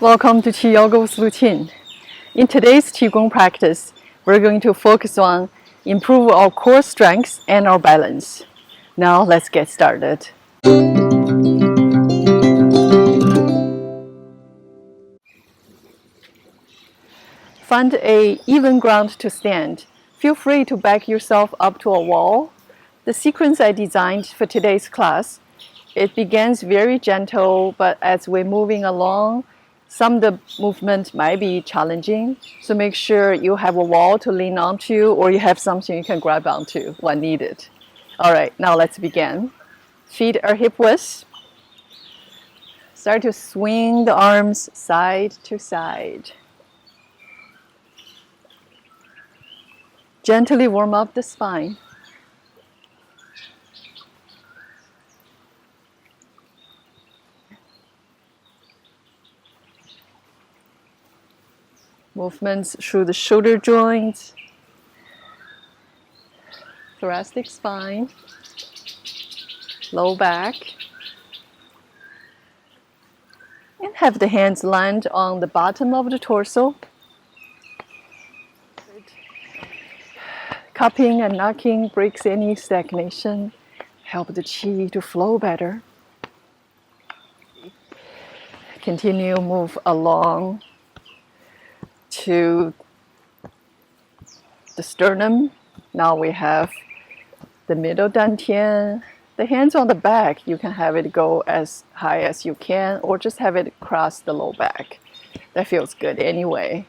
Welcome to QiYoga with LuChin. In today's Qigong practice, we're going to focus on improve our core strengths and our balance. Now let's get started. Find an even ground to stand. Feel free to back yourself up to a wall. The sequence I designed for today's class, it begins very gentle, but as we're moving along, some of the movement might be challenging. So make sure you have a wall to lean onto or you have something you can grab onto when needed. All right, now let's begin. Feet are hip width. Start to swing the arms side to side. Gently warm up the spine. Movements through the shoulder joints, thoracic spine, low back. And have the hands land on the bottom of the torso. Cupping and knocking breaks any stagnation. Help the qi to flow better. Continue move along to the sternum. Now we have the middle dantian. The hands on the back, you can have it go as high as you can or just have it cross the low back. That feels good anyway.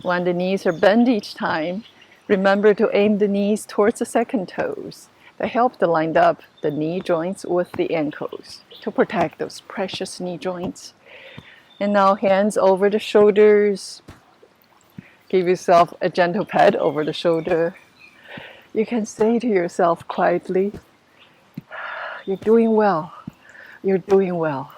When the knees are bent each time, remember to aim the knees towards the second toes. That help to line up the knee joints with the ankles to protect those precious knee joints. And now hands over the shoulders. Give yourself a gentle pat over the shoulder. You can say to yourself quietly, you're doing well, you're doing well.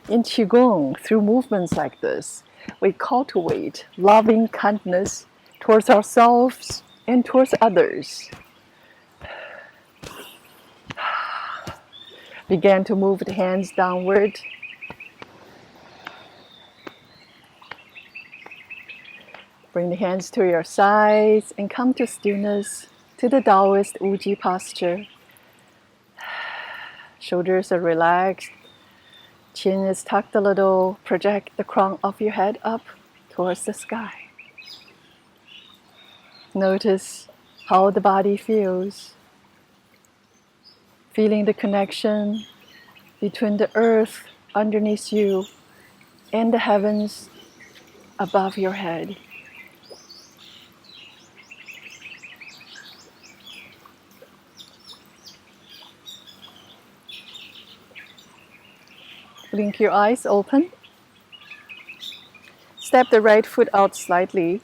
In Qigong, through movements like this, we cultivate loving kindness towards ourselves and towards others. Begin to move the hands downward. Bring the hands to your sides and come to stillness, to the Taoist Wuji posture. Shoulders are relaxed. Chin is tucked a little. Project the crown of your head up towards the sky. Notice how the body feels. Feeling the connection between the earth underneath you and the heavens above your head. Blink your eyes open. Step the right foot out slightly.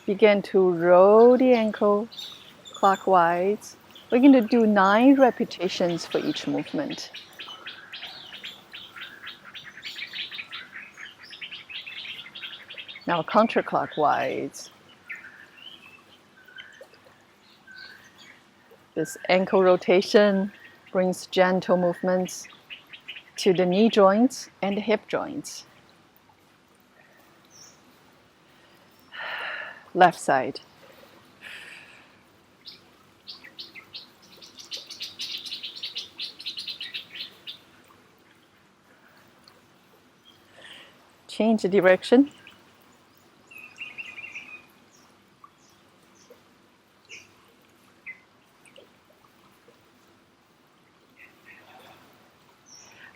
Begin to roll the ankle clockwise. We're going to do 9 repetitions for each movement. Now counterclockwise. This ankle rotation brings gentle movements to the knee joints and the hip joints. Left side. Change the direction.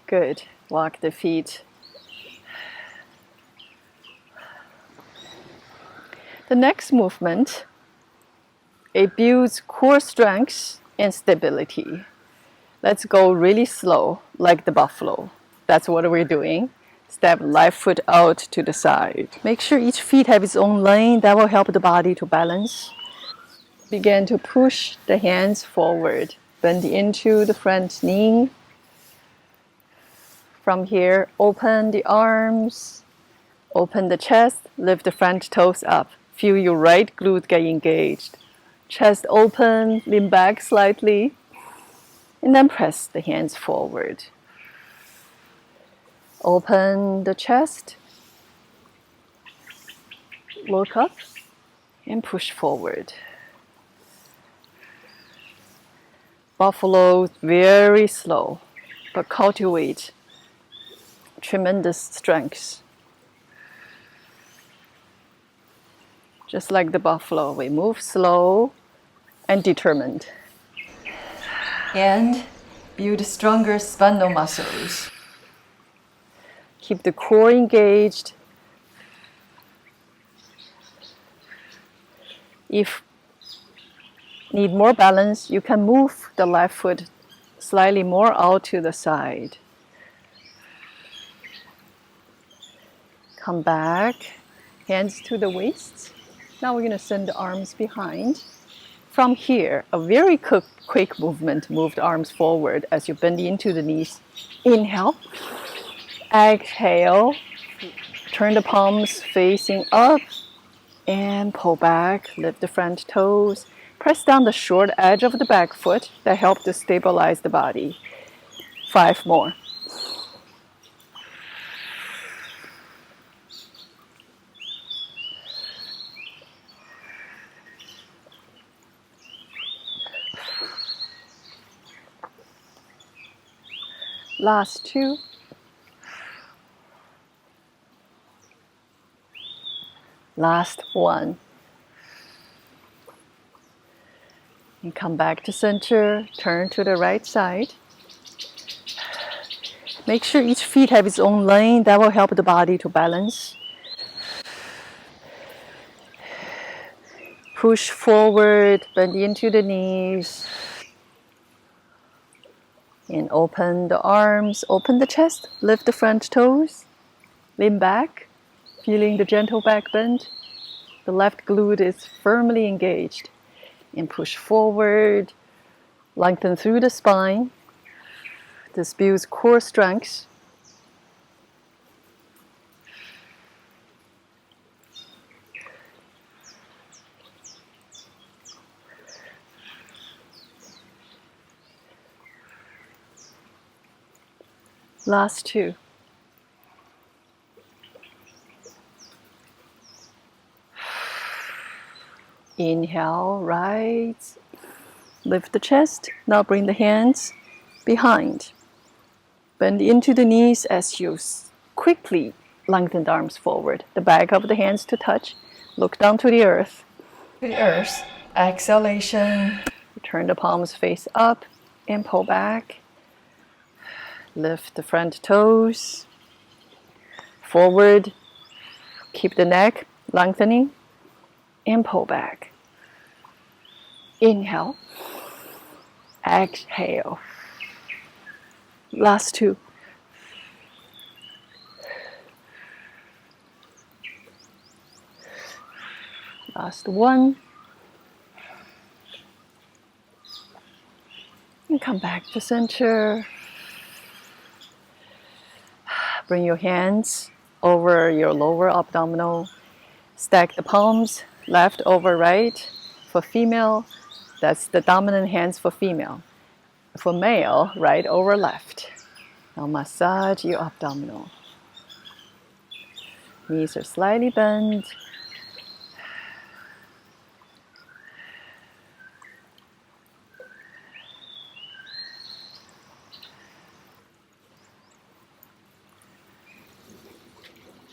Good. Walk the feet. The next movement, it builds core strength and stability. Let's go really slow, like the buffalo. That's what we're doing. Step left foot out to the side. Make sure each feet have its own lane. That will help the body to balance. Begin to push the hands forward. Bend into the front knee. From here, open the arms, open the chest, lift the front toes up. Feel your right glute get engaged. Chest open, lean back slightly, and then press the hands forward. Open the chest, look up, and push forward. Buffalo, very slow, but cultivate tremendous strength. Just like the buffalo, we move slow and determined. And build stronger spinal muscles. Keep the core engaged. If need more balance, you can move the left foot slightly more out to the side. Come back, hands to the waist. Now we're going to send the arms behind. From here, a very quick movement, move the arms forward as you bend into the knees. Inhale, exhale, turn the palms facing up and pull back, lift the front toes. Press down the short edge of the back foot that helps to stabilize the body. 5 more. Last 2. Last 1. And come back to center, turn to the right side. Make sure each feet have its own lane. That will help the body to balance. Push forward, bend into the knees. And open the arms, open the chest, lift the front toes. Lean back, feeling the gentle back bend. The left glute is firmly engaged. And push forward, lengthen through the spine. This builds core strength. Last 2. Inhale, rise, lift the chest. Now bring the hands behind. Bend into the knees as you quickly lengthen the arms forward. The back of the hands to touch. Look down to the earth. Exhalation. Turn the palms face up and pull back. Lift the front toes. Forward. Keep the neck lengthening. And pull back. Inhale. Exhale. Last 2. Last 1. And come back to center. Bring your hands over your lower abdominal. Stack the palms, left over right. For female, that's the dominant hands for female. For male, right over left. Now massage your abdominal. Knees are slightly bent.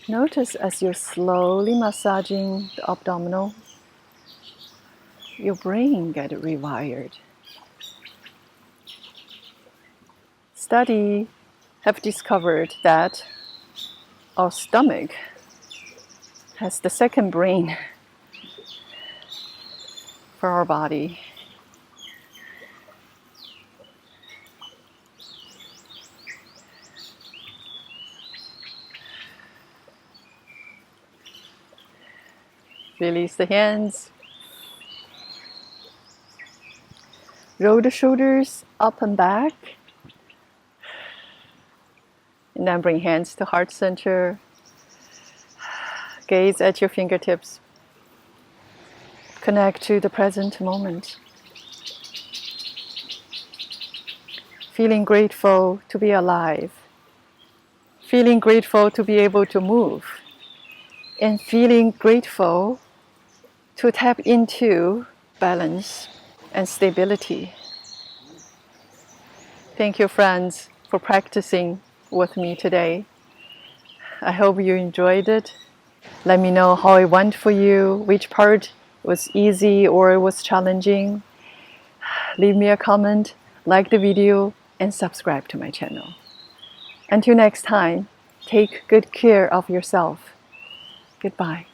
Notice as you're slowly massaging the abdominal, your brain gets rewired. Studies have discovered that our stomach has the second brain for our body. Release the hands. Roll the shoulders up and back. And then bring hands to heart center. Gaze at your fingertips. Connect to the present moment. Feeling grateful to be alive. feeling grateful to be able to move, and feeling grateful to tap into balance and stability. Thank you, friends, for practicing with me today. I hope you enjoyed it. Let me know how it went for you, which part was easy or was challenging. Leave me a comment, like the video, and subscribe to my channel. Until next time, take good care of yourself. Goodbye.